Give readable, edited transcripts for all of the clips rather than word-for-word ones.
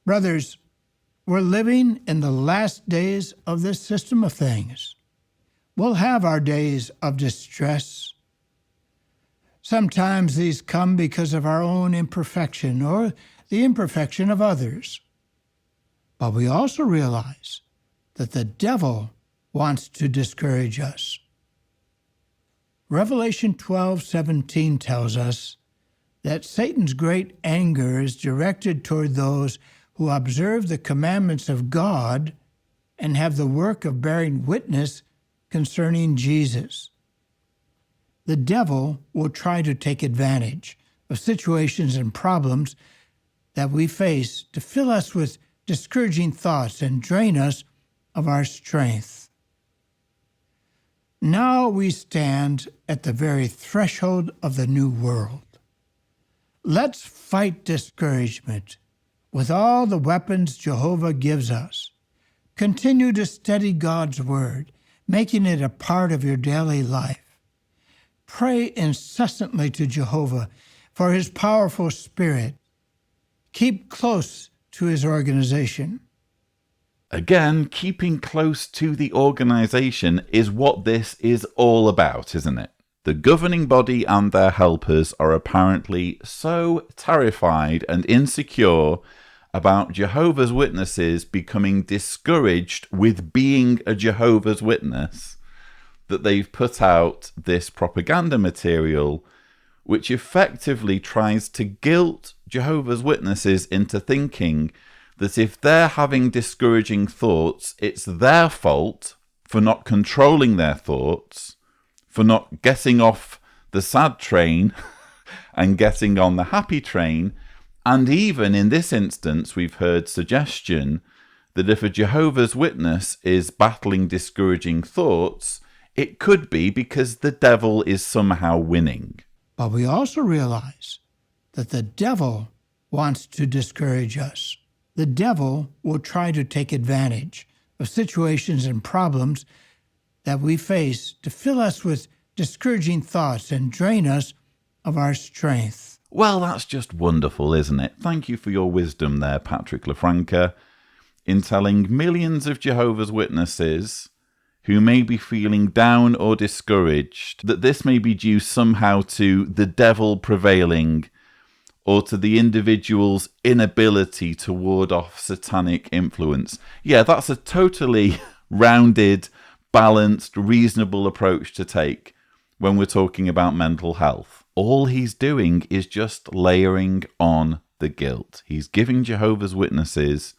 Brothers, we're living in the last days of this system of things. We'll have our days of distress. Sometimes these come because of our own imperfection or the imperfection of others. But we also realize that the devil wants to discourage us. Revelation 12:17 tells us that Satan's great anger is directed toward those who observe the commandments of God and have the work of bearing witness concerning Jesus. The devil will try to take advantage of situations and problems that we face to fill us with discouraging thoughts and drain us of our strength. Now we stand at the very threshold of the new world. Let's fight discouragement with all the weapons Jehovah gives us. Continue to study God's Word, making it a part of your daily life. Pray incessantly to Jehovah for His powerful Spirit. Keep close to His organization. Again, keeping close to the organization is what this is all about, isn't it? The governing body and their helpers are apparently so terrified and insecure about Jehovah's Witnesses becoming discouraged with being a Jehovah's Witness that they've put out this propaganda material which effectively tries to guilt Jehovah's Witnesses into thinking that if they're having discouraging thoughts, it's their fault for not controlling their thoughts, for not getting off the sad train and getting on the happy train. And even in this instance, we've heard suggestion that if a Jehovah's Witness is battling discouraging thoughts, it could be because the devil is somehow winning. But we also realize that the devil wants to discourage us. The devil will try to take advantage of situations and problems that we face to fill us with discouraging thoughts and drain us of our strength. Well, that's just wonderful, isn't it? Thank you for your wisdom there, Patrick LaFranca, in telling millions of Jehovah's Witnesses who may be feeling down or discouraged that this may be due somehow to the devil prevailing or to the individual's inability to ward off satanic influence. Yeah, that's a totally rounded, balanced, reasonable approach to take when we're talking about mental health. All he's doing is just layering on the guilt. He's giving Jehovah's Witnesses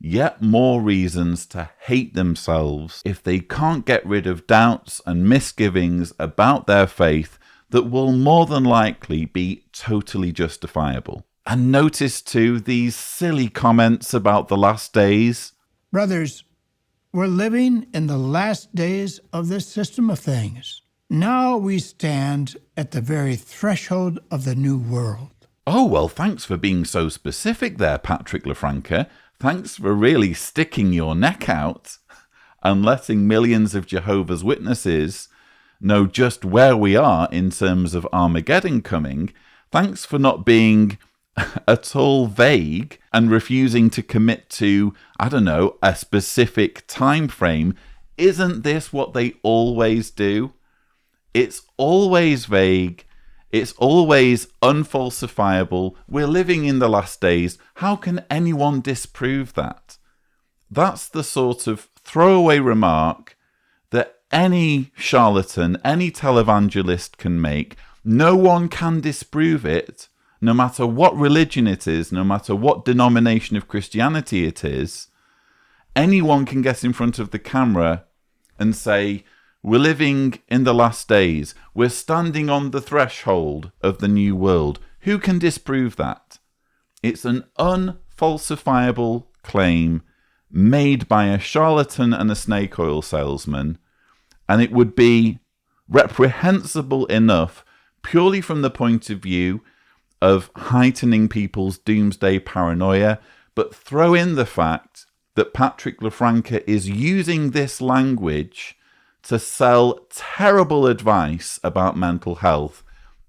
yet more reasons to hate themselves if they can't get rid of doubts and misgivings about their faith that will more than likely be totally justifiable. And notice too these silly comments about the last days. Brothers, we're living in the last days of this system of things. Now we stand at the very threshold of the new world. Oh, well, thanks for being so specific there, Patrick LaFranca. Thanks for really sticking your neck out and letting millions of Jehovah's Witnesses know just where we are in terms of Armageddon coming. Thanks for not being at all vague and refusing to commit to, I don't know, a specific time frame. Isn't this what they always do? It's always vague. It's always unfalsifiable. We're living in the last days. How can anyone disprove that? That's the sort of throwaway remark that any charlatan, any televangelist can make. No one can disprove it, no matter what religion it is, no matter what denomination of Christianity it is. Anyone can get in front of the camera and say, we're living in the last days. We're standing on the threshold of the new world. Who can disprove that? It's an unfalsifiable claim made by a charlatan and a snake oil salesman, and it would be reprehensible enough purely from the point of view of heightening people's doomsday paranoia, but throw in the fact that Patrick LaFranca is using this language to sell terrible advice about mental health,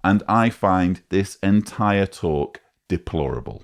and I find this entire talk deplorable.